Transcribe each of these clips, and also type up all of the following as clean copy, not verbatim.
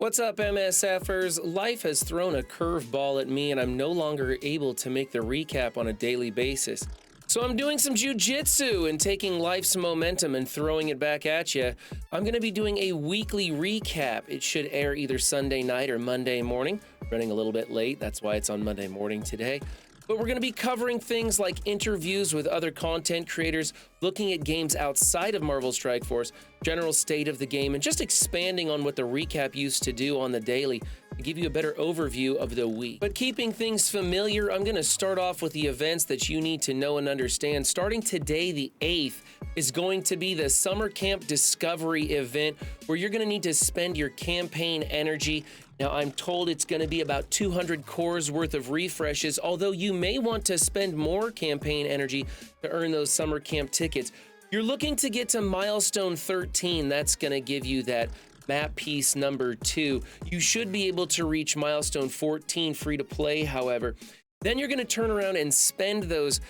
What's up, MSFers? Life has thrown a curveball at me, and I'm no longer able to make the recap on a daily basis. So I'm doing some jujitsu and taking life's momentum and throwing it back at you. I'm going to be doing a weekly recap. It should air either Sunday night or Monday morning. Running a little bit late, that's why it's on Monday morning today. But we're going to be covering things like interviews with other content creators, looking at games outside of Marvel Strike Force, general state of the game, and just expanding on what the recap used to do on the daily to give you a better overview of the week. But keeping things familiar, I'm going to start off with the events that you need to know and understand. Starting today, the 8th, is going to be the Summer Camp Discovery event where you're going to need to spend your campaign energy. Now, I'm told it's going to be about 200 cores worth of refreshes, although you may want to spend more campaign energy to earn those summer camp tickets. You're looking to get to milestone 13. That's going to give you that map piece number 2. You should be able to reach milestone 14 free to play, however. Then you're going to turn around and spend those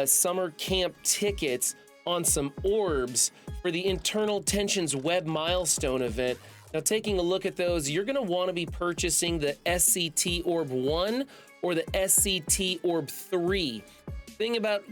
summer camp tickets on some orbs for the Internal Tensions Web Milestone event. Now, taking a look at those, you're going to want to be purchasing the SCT Orb 1 or the SCT Orb 3. Thing about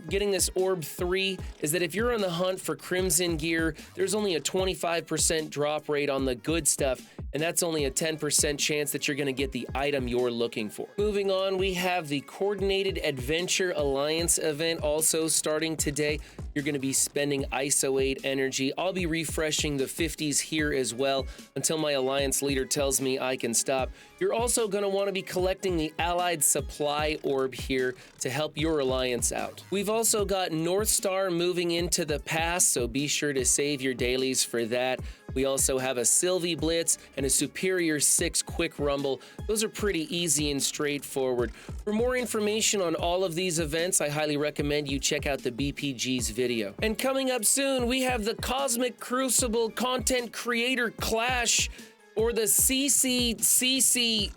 getting this Orb 3 is that if you're on the hunt for Crimson gear, there's only a 25% drop rate on the good stuff, and that's only a 10% chance that you're going to get the item you're looking for. Moving on, we have the Coordinated Adventure Alliance event also starting today. You're going to be spending ISO 8 energy. I'll be refreshing the 50s here as well until my Alliance leader tells me I can stop. You're also going to want to be collecting the Allied Supply Orb here to help your Alliance out. We've also got North Star moving into the pass, so be sure to save your dailies for that. We also have a Sylvie Blitz and a Superior 6 Quick Rumble. Those are pretty easy and straightforward. For more information on all of these events, I highly recommend you check out the BPG's video. And coming up soon, we have the Cosmic Crucible Content Creator Clash, or the CCCC?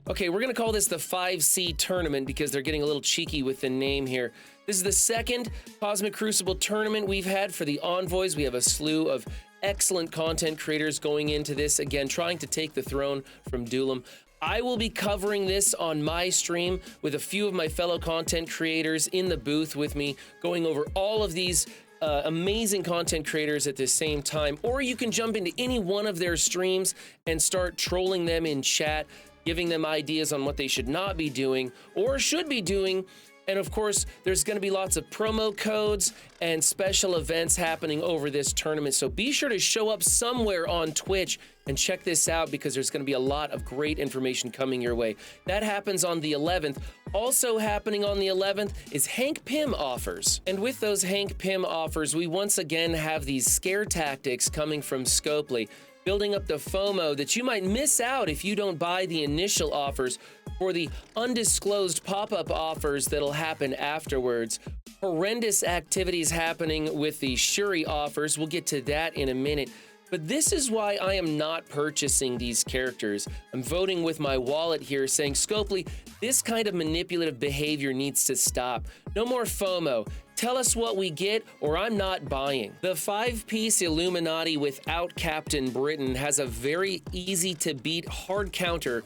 Okay, we're gonna call this the 5C tournament because they're getting a little cheeky with the name here. This is the second Cosmic Crucible tournament we've had for the Envoys. We have a slew of excellent content creators going into this, again, trying to take the throne from Duelam. I will be covering this on my stream with a few of my fellow content creators in the booth with me, going over all of these amazing content creators at the same time. Or you can jump into any one of their streams and start trolling them in chat, giving them ideas on what they should not be doing or should be doing. And of course, there's going to be lots of promo codes and special events happening over this tournament. So be sure to show up somewhere on Twitch and check this out because there's going to be a lot of great information coming your way. That happens on the 11th. Also happening on the 11th is Hank Pym offers. And with those Hank Pym offers, we once again have these scare tactics coming from Scopely, building up the FOMO that you might miss out if you don't buy the initial offers for the undisclosed pop-up offers that'll happen afterwards. Horrendous activities happening with the Shuri offers. We'll get to that in a minute. But this is why I am not purchasing these characters. I'm voting with my wallet here saying, Scopely, this kind of manipulative behavior needs to stop. No more FOMO. Tell us what we get or I'm not buying. The 5-piece Illuminati without Captain Britain has a very easy to beat hard counter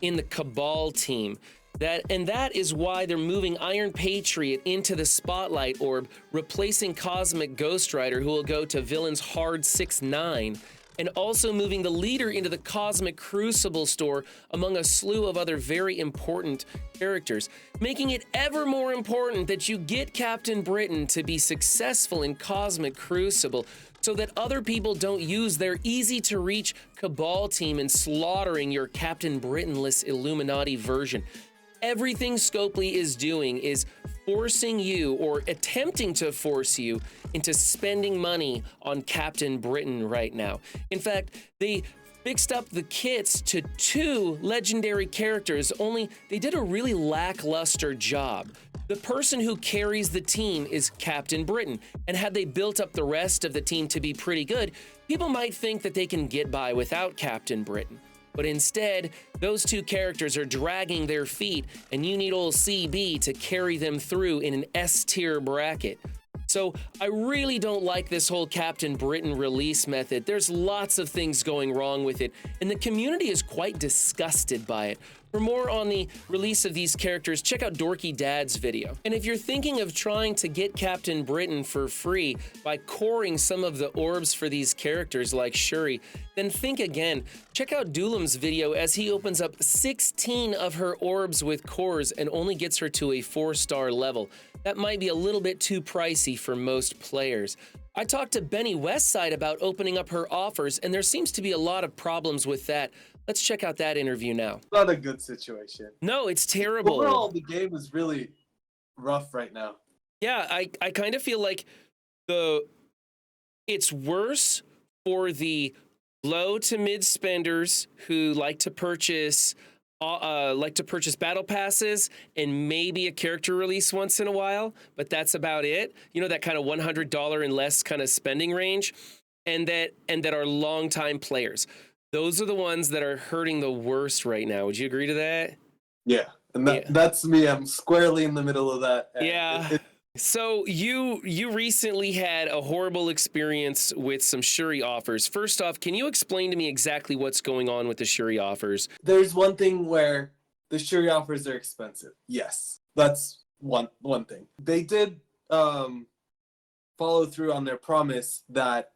in the Cabal team. That is why they're moving Iron Patriot into the Spotlight Orb, replacing Cosmic Ghost Rider, who will go to Villain's Hard 6-9, and also moving the leader into the Cosmic Crucible store among a slew of other very important characters, making it ever more important that you get Captain Britain to be successful in Cosmic Crucible so that other people don't use their easy-to-reach Cabal team in slaughtering your Captain Britain-less Illuminati version. Everything Scopely is doing is forcing you, or attempting to force you, into spending money on Captain Britain right now. In fact, they fixed up the kits to 2 legendary characters, only they did a really lackluster job. The person who carries the team is Captain Britain, and had they built up the rest of the team to be pretty good, people might think that they can get by without Captain Britain. But instead, those 2 characters are dragging their feet, and you need old CB to carry them through in an S-tier bracket. So I really don't like this whole Captain Britain release method. There's lots of things going wrong with it, and the community is quite disgusted by it. For more on the release of these characters, check out Dorky Dad's video. And if you're thinking of trying to get Captain Britain for free by coring some of the orbs for these characters like Shuri, then think again. Check out Dulam's video as he opens up 16 of her orbs with cores and only gets her to a 4-star level. That might be a little bit too pricey for most players. I talked to Beni Westside about opening up her offers, and there seems to be a lot of problems with that. Let's check out that interview now. Not a good situation. No, it's terrible. Overall, the game is really rough right now. Yeah, I kind of feel like it's worse for the low to mid spenders who like to purchase battle passes and maybe a character release once in a while, but that's about it. You know, that kind of $100 and less kind of spending range, and that are longtime players. Those are the ones that are hurting the worst right now. Would you agree to that? Yeah, and that's me. I'm squarely in the middle of that. Yeah. So you recently had a horrible experience with some Shuri offers. First off, can you explain to me exactly what's going on with the Shuri offers? There's one thing where the Shuri offers are expensive. Yes, that's one thing. They did follow through on their promise that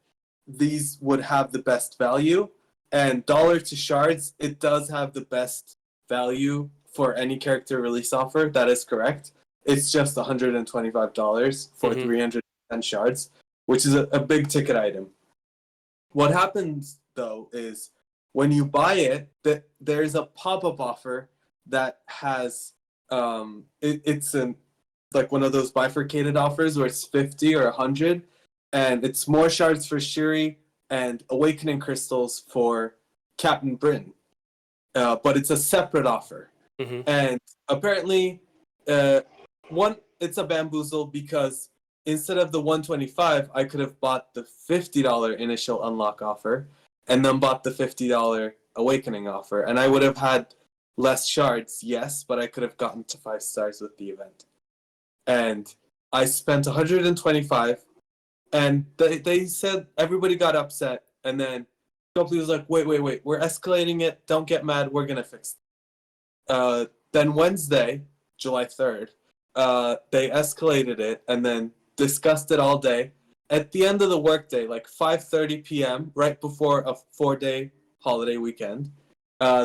these would have the best value. And dollar to shards, it does have the best value for any character release offer. That is correct. It's just $125 for 310 shards, which is a big ticket item. What happens, though, is when you buy it, there's a pop-up offer that has, it's like one of those bifurcated offers where it's 50 or 100, and it's more shards for Shuri and awakening crystals for Captain Britain. But it's a separate offer. And apparently, it's a bamboozle because instead of the $125, I could have bought the $50 initial unlock offer and then bought the $50 awakening offer. And I would have had less shards, yes, but I could have gotten to 5 stars with the event. And I spent $125, and they said everybody got upset. And then Scopely was like, wait, we're escalating it. Don't get mad. We're going to fix it. Then Wednesday, July 3rd, they escalated it and then discussed it all day. At the end of the workday, like 5:30 p.m., right before a 4-day holiday weekend,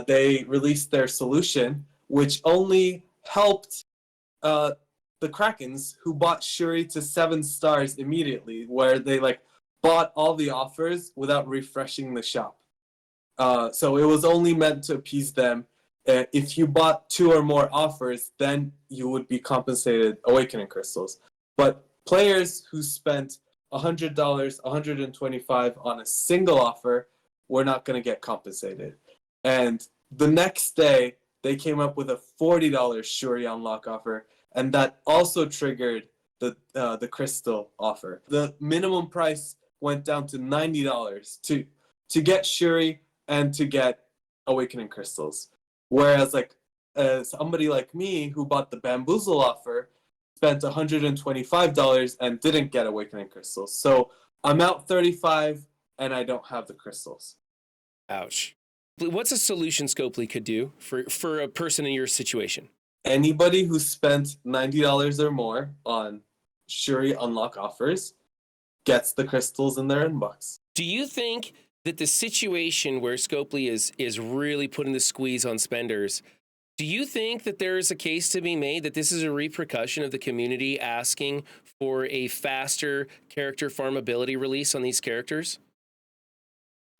they released their solution, which only helped the Krakens who bought Shuri to 7 stars immediately, where they bought all the offers without refreshing the shop. So it was only meant to appease them. If you bought 2 or more offers, then you would be compensated awakening crystals. But players who spent $100, $125 on a single offer were not going to get compensated. And the next day, they came up with a $40 Shuri unlock offer, and that also triggered the crystal offer. The minimum price went down to $90 to get Shuri and to get awakening crystals. Whereas somebody like me who bought the bamboozle offer spent $125 and didn't get awakening crystals. So I'm out $35 and I don't have the crystals. Ouch. What's a solution Scopely could do for a person in your situation? Anybody who spent $90 or more on Shuri unlock offers gets the crystals in their inbox. Do you think that the situation where Scopely is really putting the squeeze on spenders, do you think that there is a case to be made that this is a repercussion of the community asking for a faster character farmability release on these characters?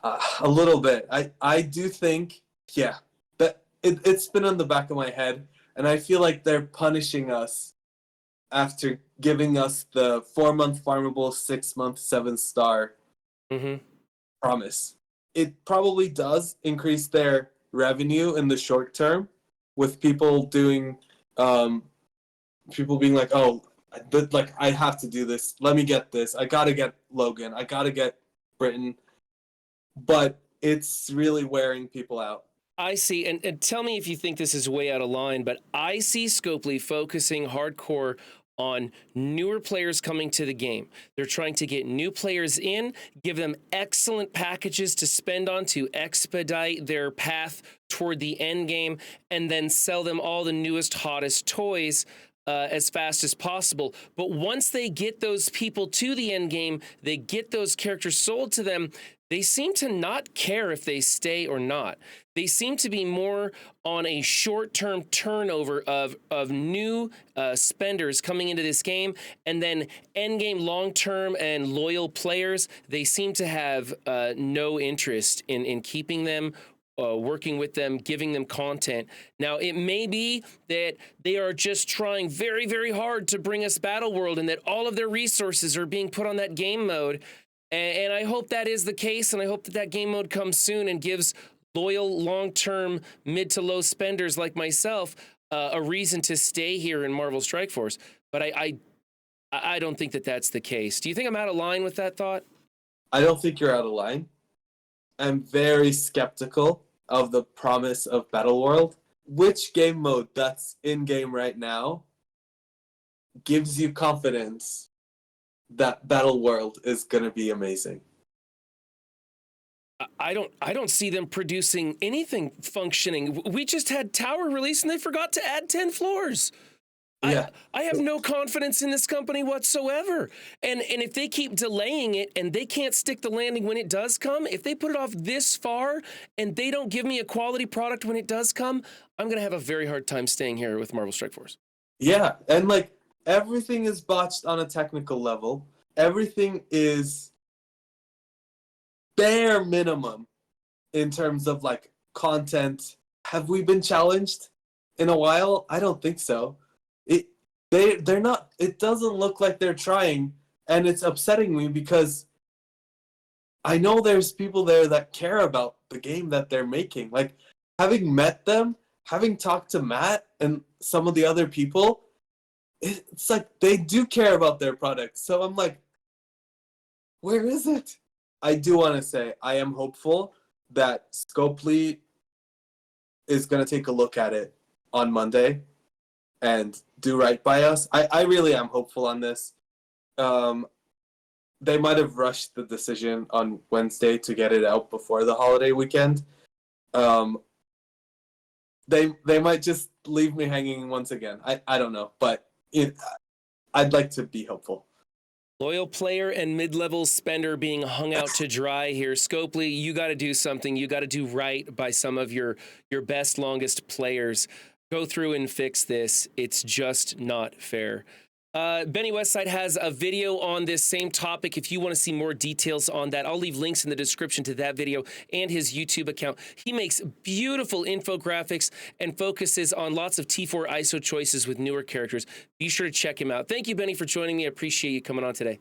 A little bit. I do think, yeah, that it's been on the back of my head, and I feel like they're punishing us after giving us the 4-month farmable, 6-month, 7-star promise. It probably does increase their revenue in the short term, with people doing, people being like, oh, I have to do this. Let me get this. I gotta get Logan. I gotta get Britain. But it's really wearing people out. I see, and tell me if you think this is way out of line, but I see Scopely focusing hardcore on newer players coming to the game. They're trying to get new players in, give them excellent packages to spend on to expedite their path toward the end game, and then sell them all the newest, hottest toys as fast as possible. But once they get those people to the end game, they get those characters sold to them, they seem to not care if they stay or not. They seem to be more on a short-term turnover of new spenders coming into this game, and then end-game long-term and loyal players, they seem to have no interest in keeping them, working with them, giving them content. Now, it may be that they are just trying very, very hard to bring us Battle World and that all of their resources are being put on that game mode. And I hope that is the case, and I hope that that game mode comes soon and gives loyal, long-term, mid to low spenders like myself a reason to stay here in Marvel Strike Force. But I don't think that that's the case. Do you think I'm out of line with that thought? I don't think you're out of line. I'm very skeptical of the promise of Battle World. Which game mode that's in-game right now gives you confidence that Battle World is going to be amazing? I don't see them producing anything functioning. We just had Tower release and they forgot to add 10 floors. Yeah. I have no confidence in this company whatsoever. And if they keep delaying it and they can't stick the landing when it does come, if they put it off this far and they don't give me a quality product when it does come, I'm going to have a very hard time staying here with Marvel Strike Force. Yeah, and like everything is botched on a technical level. Everything is bare minimum in terms of like content. Have we been challenged in a while? I don't think so. They're not. It doesn't look like they're trying, and it's upsetting me because I know there's people there that care about the game that they're making. Like, having met them, having talked to Matt and some of the other people, it's like they do care about their product. So I'm like, where is it? I do want to say I am hopeful that Scopely is going to take a look at it on Monday and do right by us. I really am hopeful on this. They might have rushed the decision on Wednesday to get it out before the holiday weekend. They might just leave me hanging once again. I don't know, but I'd like to be hopeful. Loyal player and mid-level spender being hung out to dry here. Scopely, you got to do something. You got to do right by some of your best, longest players. Go through and fix this. It's just not fair. Benny Westside has a video on this same topic. If you want to see more details on that, I'll leave links in the description to that video and his YouTube account. He makes beautiful infographics and focuses on lots of T4 ISO choices with newer characters. Be sure to check him out. Thank you, Benny, for joining me. I appreciate you coming on today.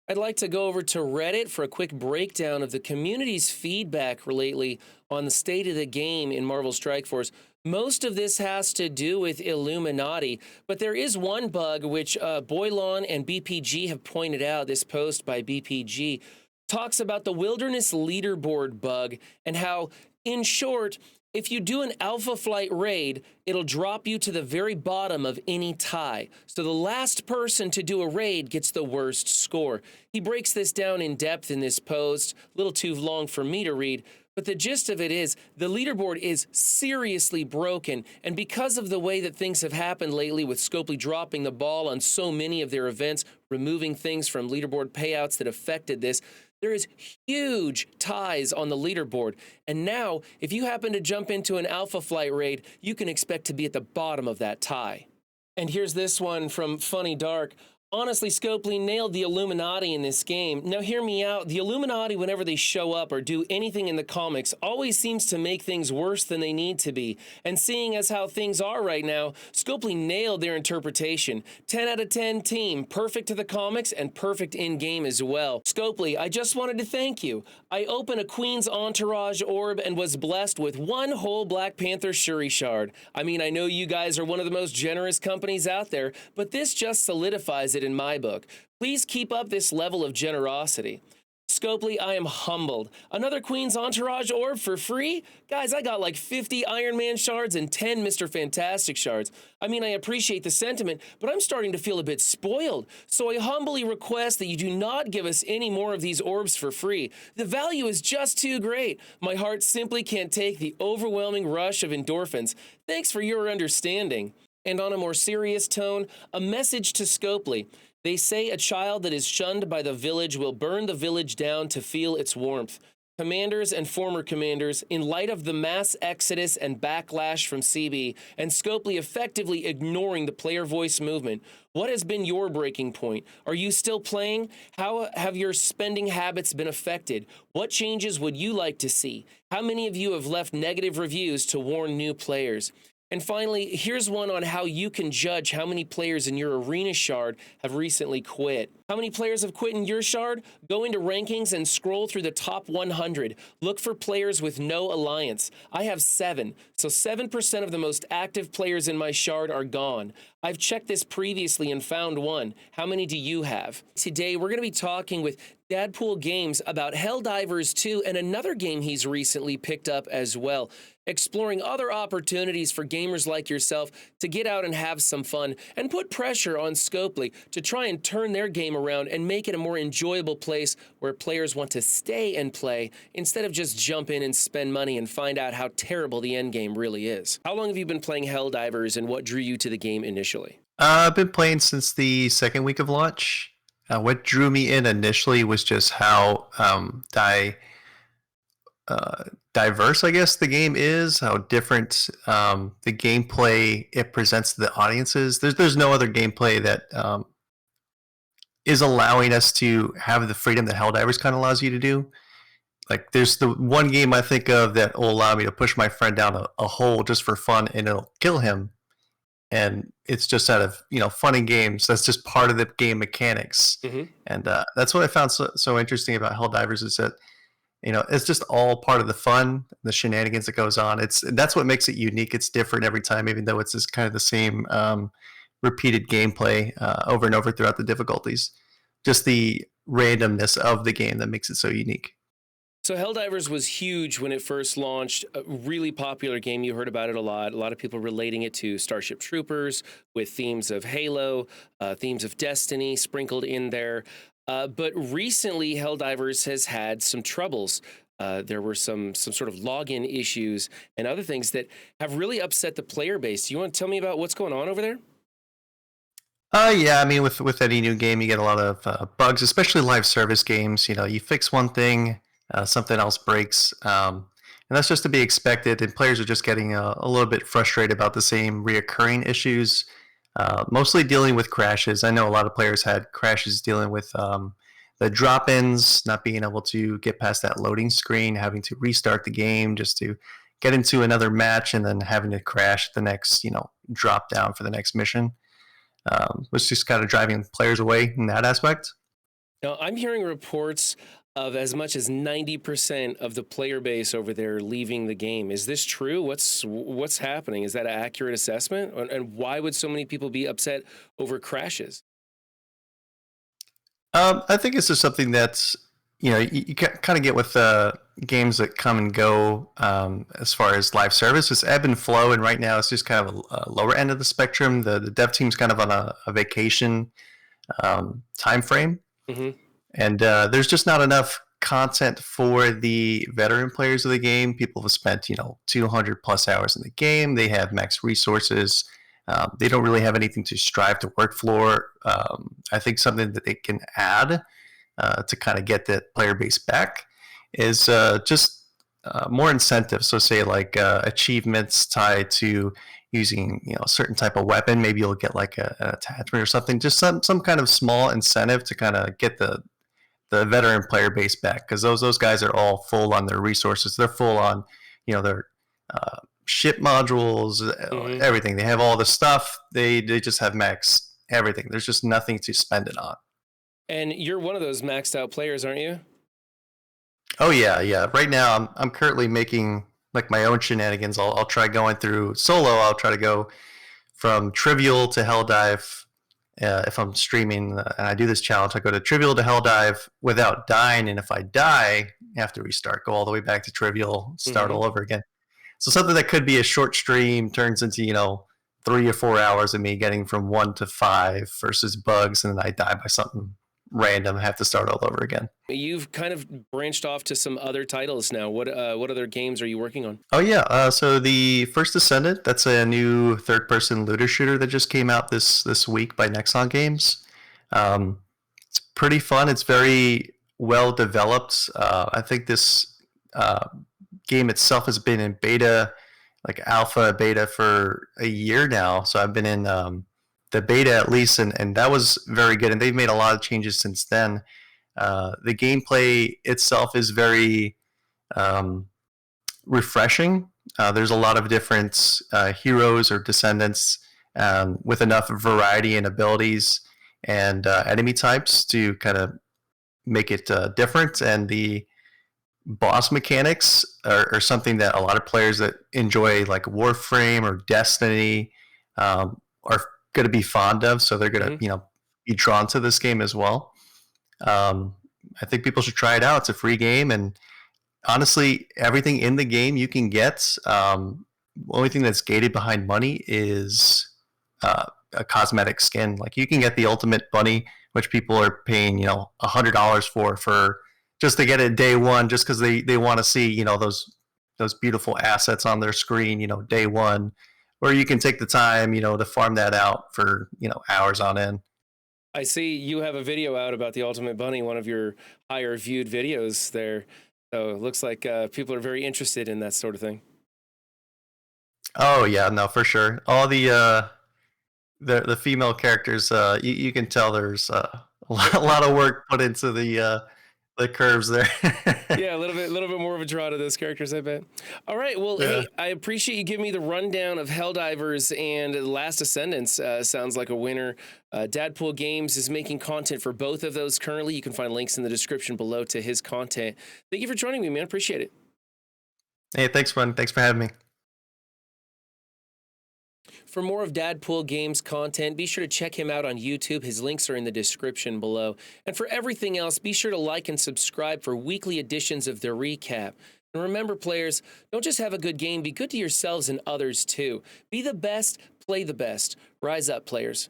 I'd like to go over to Reddit for a quick breakdown of the community's feedback lately on the state of the game in Marvel Strike Force. Most of this has to do with Illuminati, but there is one bug which Boylon and BPG have pointed out. This post by BPG talks about the Wilderness Leaderboard bug and how, in short, if you do an Alpha Flight raid, it'll drop you to the very bottom of any tie. So the last person to do a raid gets the worst score. He breaks this down in depth in this post, a little too long for me to read. But the gist of it is the leaderboard is seriously broken. And because of the way that things have happened lately with Scopely dropping the ball on so many of their events, removing things from leaderboard payouts that affected this, there is huge ties on the leaderboard. And now, if you happen to jump into an Alpha Flight raid, you can expect to be at the bottom of that tie. And here's this one from Funny Dark. Honestly, Scopely nailed the Illuminati in this game. Now, hear me out. The Illuminati, whenever they show up or do anything in the comics, always seems to make things worse than they need to be. And seeing as how things are right now, Scopely nailed their interpretation. 10 out of 10 team. Perfect to the comics and perfect in-game as well. Scopely, I just wanted to thank you. I opened a Queen's Entourage orb and was blessed with one whole Black Panther Shuri shard. I mean, I know you guys are one of the most generous companies out there, but this just solidifies it in my book. Please keep up this level of generosity. Scopely, I am humbled. Another Queen's Entourage orb for free? Guys, I got like 50 Iron Man shards and 10 Mr. Fantastic shards. I mean, I appreciate the sentiment, but I'm starting to feel a bit spoiled. So I humbly request that you do not give us any more of these orbs for free. The value is just too great. My heart simply can't take the overwhelming rush of endorphins. Thanks for your understanding. And on a more serious tone, a message to Scopely. They say a child that is shunned by the village will burn the village down to feel its warmth. Commanders and former commanders, in light of the mass exodus and backlash from CB, and Scopely effectively ignoring the player voice movement, what has been your breaking point? Are you still playing? How have your spending habits been affected? What changes would you like to see? How many of you have left negative reviews to warn new players? And finally, here's one on how you can judge how many players in your arena shard have recently quit. How many players have quit in your shard? Go into rankings and scroll through the top 100. Look for players with no alliance. I have 7, so 7% of the most active players in my shard are gone. I've checked this previously and found one. How many do you have? Today, we're going to be talking with DadPoolGames about Helldivers 2 and another game he's recently picked up as well, exploring other opportunities for gamers like yourself to get out and have some fun and put pressure on Scopely to try and turn their game around and make it a more enjoyable place where players want to stay and play instead of just jump in and spend money and find out how terrible the end game really is. How long have you been playing Helldivers and what drew you to the game initially? I've been playing since the second week of launch. What drew me in initially was just how diverse, I guess, the game is, how different the gameplay it presents to the audiences. There's no other gameplay that is allowing us to have the freedom that Helldivers kind of allows you to do. Like, there's the one game I think of that will allow me to push my friend down a hole just for fun and it'll kill him. And it's just out of, fun and games. That's just part of the game mechanics. Mm-hmm. And that's what I found so interesting about Helldivers is that, it's just all part of the fun, the shenanigans that goes on. That's what makes it unique. It's different every time, even though it's just kind of the same repeated gameplay over and over throughout the difficulties. Just the randomness of the game that makes it so unique. So Helldivers was huge when it first launched, a really popular game. You heard about it a lot of people relating it to Starship Troopers with themes of Halo, themes of Destiny sprinkled in there. But recently, Helldivers has had some troubles. There were some sort of login issues and other things that have really upset the player base. You want to tell me about what's going on over there? Yeah, I mean, with any new game, you get a lot of bugs, especially live service games. You fix one thing, something else breaks, and that's just to be expected. And players are just getting a little bit frustrated about the same reoccurring issues, mostly dealing with crashes. I know a lot of players had crashes dealing with the drop-ins, not being able to get past that loading screen, having to restart the game just to get into another match, and then having to crash the next, drop down for the next mission. Was just kind of driving players away in that aspect. Now, I'm hearing reports of as much as 90% of the player base over there leaving the game. Is this true? What's happening? Is that an accurate assessment? And why would so many people be upset over crashes? I think it's just something that's, you kind of get with games that come and go as far as live service. It's ebb and flow, and right now it's just kind of a lower end of the spectrum. The dev team's kind of on a vacation time frame. Mm-hmm. And there's just not enough content for the veteran players of the game. People have spent, 200 plus hours in the game. They have max resources. They don't really have anything to strive to work for. I think something that they can add to kind of get that player base back is just more incentives. So say like achievements tied to using a certain type of weapon. Maybe you'll get like an attachment or something. Just some kind of small incentive to kind of get the veteran player base back, because those guys are all full on their resources. They're full on their ship modules, Mm-hmm. everything. They have all the stuff. They just have max everything. There's just nothing to spend it on. And you're one of those maxed out players, aren't you? Oh yeah. Right now I'm currently making like my own shenanigans. I'll try going through solo. I'll try to go from trivial to Helldive if I'm streaming and I do this challenge, I go to trivial to hell dive without dying, and if I die, I have to restart, go all the way back to trivial, start all over again. So something that could be a short stream turns into 3 or 4 hours of me getting from 1 to 5 versus bugs, and then I die by something random, have to start all over again. You've kind of branched off to some other titles now. What other games are you working on? Oh yeah, so the first Descendant, that's a new third-person looter shooter that just came out this week by Nexon Games. It's pretty fun. It's very well developed. I think this game itself has been in beta, like alpha beta, for a year now. So I've been in the beta at least, and that was very good. And they've made a lot of changes since then. The gameplay itself is very refreshing. There's a lot of different heroes or descendants with enough variety and abilities and enemy types to kind of make it different. And the boss mechanics are something that a lot of players that enjoy like Warframe or Destiny are going to be fond of. So they're going to be drawn to this game as well. I think people should try it out. It's a free game, and honestly, everything in the game you can get. The only thing that's gated behind money is a cosmetic skin. Like you can get the ultimate bunny, which people are paying $100 for just to get it day one, just because they want to see those beautiful assets on their screen day one. Or you can take the time to farm that out for hours on end. I see you have a video out about the Ultimate Bunny, one of your higher viewed videos there. So it looks like people are very interested in that sort of thing. Oh yeah, no, for sure. All the female characters, you can tell there's a lot of work put into the curves there. Yeah, a little bit more of a draw to those characters, I bet. All right, well, hey, I appreciate you giving me the rundown of Helldivers and The Last Descendants. Sounds like a winner. DadPoolGames is making content for both of those currently. You can find links in the description below to his content. Thank you for joining me, man. Appreciate it. Hey, thanks, man. Thanks for having me. For more of DadPoolGames content, be sure to check him out on YouTube. His links are in the description below. And for everything else, be sure to like and subscribe for weekly editions of The Recap. And remember, players, don't just have a good game, be good to yourselves and others too. Be the best, play the best. Rise up, players.